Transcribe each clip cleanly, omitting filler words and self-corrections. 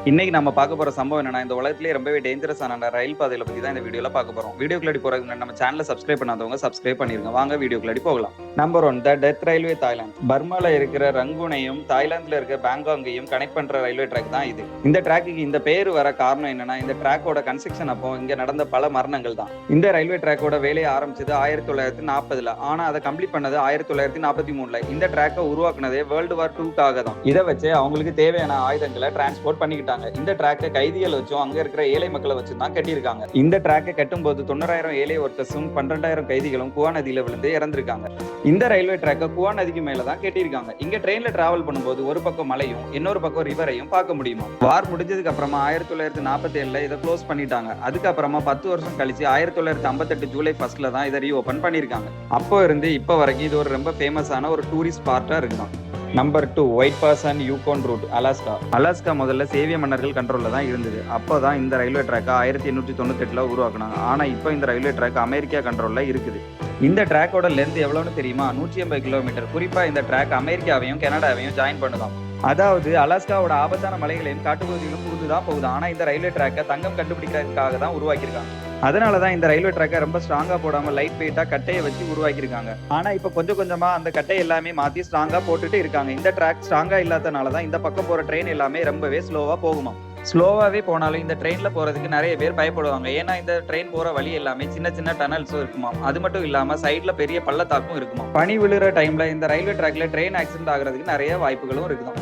இன்னைக்கு நம்ம பார்க்க போற சம்பவம் என்னன்னா, இந்த உலகத்திலேயே ரொம்பவே டேஞ்சரஸான ரயில் பாதையில பத்தி தான் இந்த வீடியோல பார்க்க போறோம். வீடியோக்குள்ளாடி போறதுக்கு முன்னாடி நம்ம சேனலை சப்ஸ்கிரைப் பண்ணாதவங்க சப்ஸ்கிரைப் பண்ணிருங்க. வாங்க வீடியோக்குள்ளாடி போகலாம். Number 1, the death railway Thailand. பர்மால இருக்கிற ரங்கூனையும் தாய்லாந்துல இருக்க பேங்காங்கையும் கனெக்ட் பண்ற ரயில்வே ட்ராக் தான் இது. இந்த ட்ராக்குக்கு இந்த பேர் வர காரணம் என்னன்னா, இந்த ட்ராக்கோட கன்ஸ்ட்ரக்ஷன் அப்போ இங்க நடந்த பல மரணங்கள் தான். இந்த ரயில்வே ட்ராக்கோட வேலையை ஆரம்பிச்சது 1940ல. ஆனா அதை கம்ப்ளீட் பண்ணது 1943ல. இந்த ட்ராக்கை உருவாக்குனதே வேர்ல்டு வார் 2க்காக தான். இதை வச்சு அவங்களுக்கு தேவையான ஆயுதங்களை டிரான்ஸ்போர்ட் பண்ணிக்கிட்டாங்க. இந்த ட்ராக்கை கைதிகள் வச்சும் அங்க இருக்கிற ஏழை மக்களை வச்சு தான் கட்டியிருக்காங்க. இந்த ட்ராக்கை கட்டும் போது 90,000 ஏழை ஒர்க்கர்ஸும் 12,000 கைதிகளும் குவா நதியில விழுந்து இறந்திருக்காங்க. இந்த ரயில்வே ட்ராக்கை குவா நதிக்கு மேலதான் கட்டியிருக்காங்க. இங்க ட்ரெயின்ல டிராவல் பண்ணும்போது ஒரு பக்கம் மலையும் இன்னொரு பக்கம் ரிவரையும் பார்க்க முடியுமா. வார் முடிஞ்சதுக்கு அப்புறமா 1947ல இதை க்ளோஸ் பண்ணிட்டாங்க. அதுக்கப்புறமா 10 வருஷம் கழிச்சு 1958 ஜூலை 1 தான் இதை ரீஓபன் பண்ணிருக்காங்க. அப்போ இருந்து இப்போ வரைக்கும் இது ஒரு ரொம்ப ஃபேமஸான ஒரு டூரிஸ்ட் ஸ்பாட்டா இருக்குதான். Number 2, White Pass and Yukon Route, Alaska. Alaska முதல்ல சேவிய மன்னர்கள் கண்ட்ரோல்ல தான் இருந்தது. அப்போதான் இந்த ரயில்வே ட்ராக்கை 1898ல உருவாக்குனாங்க. ஆனா இப்போ இந்த ரயில்வே ட்ராக் அமெரிக்கா கண்ட்ரோல்ல இருக்குது. இந்த ட்ராக்கோட லென்த் எவ்வளவுன்னு தெரியுமா? 180 கிலோமீட்டர். குறிப்பா இந்த ட்ராக் அமெரிக்காவையும் கனடாவையும் ஜாயின் பண்ணுதான். அதாவது அலாஸ்காவோட ஆபத்தான மலைகளையும் காட்டுப்பகுதிகளும் புகுந்துதான் போகுது. ஆனா இந்த ரயில்வே ட்ராக்கை தங்கம் கண்டுபிடிக்கிறதுக்காக தான் உருவாக்கியிருக்காங்க. அதனாலதான் இந்த ரயில்வே ட்ராக்கை ரொம்ப ஸ்ட்ராங்கா போடாம லைட் வெயிட்டா கட்டையை வச்சு உருவாக்கியிருக்காங்க. ஆனா இப்ப கொஞ்சம் கொஞ்சமா அந்த கட்டை எல்லாமே மாத்தி ஸ்ட்ராங்கா போட்டுட்டு இருக்காங்க. இந்த ட்ராக் ஸ்ட்ராங்கா இல்லாதனாலதான் இந்த பக்கம் போற ட்ரெயின் எல்லாமே ரொம்பவே ஸ்லோவா போகுமா. ஸ்லோவாவே போனாலும் இந்த ட்ரெயின்ல போறதுக்கு நிறைய பேர் பயப்படுவாங்க. ஏன்னா இந்த ட்ரெயின் போற வழி எல்லாமே சின்ன சின்ன டனல்ஸும் இருக்குமா. அது மட்டும் இல்லாம சைட்ல பெரிய பள்ளத்தாக்கும் இருக்குமா. பனி விழுற டைம்ல இந்த ரயில்வே ட்ராக்ல ட்ரெயின் ஆக்சிடென்ட் ஆகிறதுக்கு நிறைய வாய்ப்புகளும் இருக்குதான்.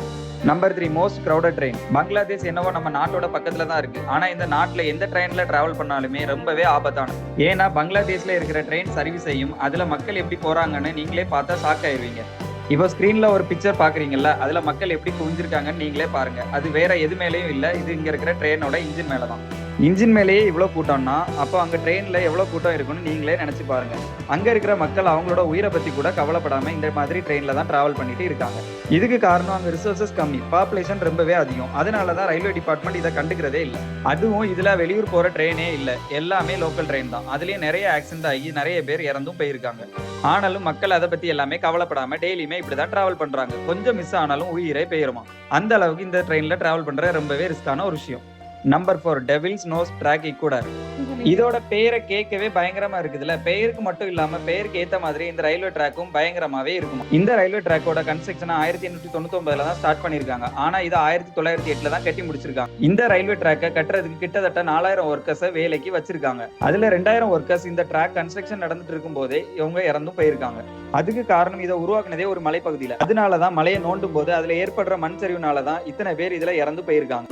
Number 3, most crowded train. Bangladesh என்னவோ நம்ம நாட்டோட பக்கத்துல தான் இருக்கு. ஆனா இந்த நாட்டுல எந்த ட்ரெயின்ல டிராவல் பண்ணாலுமே ரொம்பவே ஆபத்தானது. ஏன்னா பங்களாதேஷ்ல இருக்கிற ட்ரெயின் சர்வீஸையும் அதுல மக்கள் எப்படி போறாங்கன்னு நீங்களே பார்த்தா ஷாக் ஆயிருவீங்க. இப்போ ஸ்கிரீன்ல ஒரு பிக்சர் பாக்குறீங்கல்ல, அதுல மக்கள் எப்படி குவிஞ்சிருக்காங்கன்னு நீங்களே பாருங்க. அது வேற எது மேலேயும் இல்ல, இது இங்க இருக்கிற ட்ரெயினோட இன்ஜின் மேலதான். இன்ஜின் மேலேயே இவ்வளவு கூட்டம்னா அப்போ அங்க ட்ரெயின்ல எவ்வளவு கூட்டம் இருக்குன்னு நீங்களே நினைச்சு பாருங்க. அங்க இருக்கிற மக்கள் அவங்களோட உயிரை பத்தி கூட கவலைப்படாம இந்த மாதிரி ட்ரெயின்ல தான் டிராவல் பண்ணிட்டு இருக்காங்க. இதுக்கு காரணம் அங்க ரிசோர்சஸ் கம்மி, பாப்புலேஷன் ரொம்பவே அதிகம். அதனாலதான் ரயில்வே டிபார்ட்மெண்ட் இதை கண்டுக்கிறதே இல்லை. அதுவும் இதுல வெளியூர் போற ட்ரெயினே இல்லை, எல்லாமே லோக்கல் ட்ரெயின் தான். அதுலயும் நிறைய ஆக்சிடென்ட் ஆகி நிறைய பேர் இறந்தும் போயிருக்காங்க. ஆனாலும் மக்கள் அதை பத்தி எல்லாமே கவலைப்படாம டெய்லியுமே இப்படிதான் டிராவல் பண்றாங்க. கொஞ்சம் மிஸ் ஆனாலும் உயிரே போயிருமா. அந்த அளவுக்கு இந்த ட்ரெயின்ல டிராவல் பண்ற ரொம்பவே ரிஸ்கான ஒரு விஷயம். Number 4, devil's nose track Ecuador. இதோட பெயரை கேட்கவே பயங்கரமா இருக்குதுல்ல. பெயருக்கு மட்டும் இல்லாம பெயருக்கு ஏத்த மாதிரி இந்த ரயில்வே ட்ராக்கும் பயங்கரமாவே இருக்கும். இந்த ரயில்வே ட்ராக்கோட கன்ஸ்ட்ரக்ஷன் 1899ல தான் ஸ்டார்ட் பண்ணிருக்காங்க. ஆனா இது 1908ல தான் கட்டி முடிச்சிருக்காங்க. இந்த ரயில்வே ட்ராக்கை கட்டுறதுக்கு கிட்டத்தட்ட 4000 ஒர்க்கர்ஸை வேலைக்கு வச்சிருக்காங்க. அதுல 2000 ஒர்க்கர்ஸ் இந்த ட்ராக் கன்ஸ்ட்ரக்ஷன் நடந்துட்டு இருக்கும் போதே இவங்க இறந்தும் போயிருக்காங்க. அதுக்கு காரணம் இதை உருவாக்குனதே ஒரு மலைப்பகுதியில. அதனாலதான் மலையை நோண்டும் போது அதுல ஏற்படுற மண் சரிவுனாலதான் இத்தனை பேர் இதுல இறந்து போயிருக்காங்க.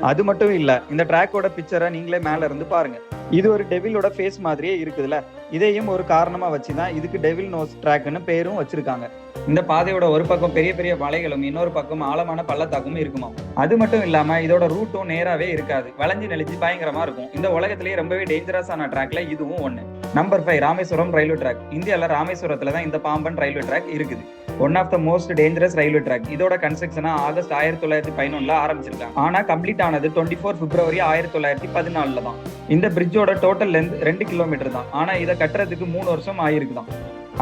அது மட்டும் இல்ல, இந்த ட்ராக்கோட பிக்சரை நீங்களே மேல இருந்து பாருங்க. இது ஒரு டெவிலோட ஃபேஸ் மாதிரியே இருக்குதுல்ல. இதையும் ஒரு காரணமா வச்சுதான் இதுக்கு டெவில் நோஸ் ட்ராக்னு பேரும் வச்சிருக்காங்க. இந்த பாதையோட ஒரு பக்கம் பெரிய பெரிய மலைகளும் இன்னொரு பக்கம் ஆழமான பள்ளத்தாக்கும் இருக்குமா. அது மட்டும் இல்லாம இதோட ரூட்டும் நேராவே இருக்காது, வளைஞ்சு நெளிஞ்சு பயங்கரமா இருக்கும். இந்த உலகத்திலேயே ரொம்பவே டேஞ்சரஸான ட்ராக்ல இதுவும் ஒண்ணு. Number 5, Rameswaram railway track. இந்தியால ராமேஸ்வரத்துல தான் இந்த பாம்பன் ரயில்வே ட்ராக் இருக்குது. One of the most dangerous railway track. இதோட கன்ஸ்ட்ரக்ஷனா ஆகஸ்ட் 1911ல ஆரம்பிச்சிருக்காங்க. ஆனா கம்ப்ளீட் ஆனது 24 பிப்ரவரி 1914ல தான். இந்த பிரிட்ஜோட டோட்டல் லென்த் 2 கிலோமீட்டர் தான். ஆனா இதை கட்டுறதுக்கு 3 வருஷம் ஆயிருக்குதான்.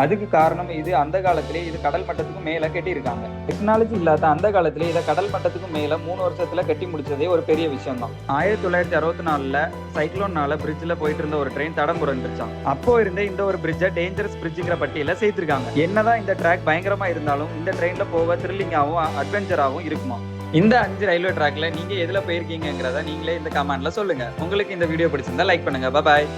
அதுக்கு காரணம் இது அந்த காலத்திலே இது கடல் மட்டத்துக்கு மேல கட்டி இருக்காங்க. டெக்னாலஜி இல்லாத அந்த காலத்திலே இதை கடல் மட்டத்துக்கு மேல 3 வருஷத்துல கட்டி முடிச்சதே ஒரு பெரிய விஷயம் தான். 1964ல சைக்ளோன்னால பிரிட்ஜ்ல போயிட்டு இருந்த ஒரு ட்ரெயின் தடம் புரண்டுச்சான். அப்போ இருந்தே இந்த ஒரு பிரிட்ஜை டேஞ்சரஸ் பிரிட்ஜுங்கிற பட்டியல சேர்த்திருக்காங்க. என்னதான் இந்த ட்ராக் பயங்கரமா இருந்தாலும் இந்த ட்ரெயின்ல போக த்ரில்லிங்காவும் அட்வென்ச்சராகவும் இருக்குமா. இந்த 5 ரயில்வே ட்ராக்ல நீங்க எதுல போயிருக்கீங்கிறத நீங்களே இந்த கமெண்ட்ல சொல்லுங்க. உங்களுக்கு இந்த வீடியோ பிடிச்சிருந்தா லைக் பண்ணுங்க. பாய்.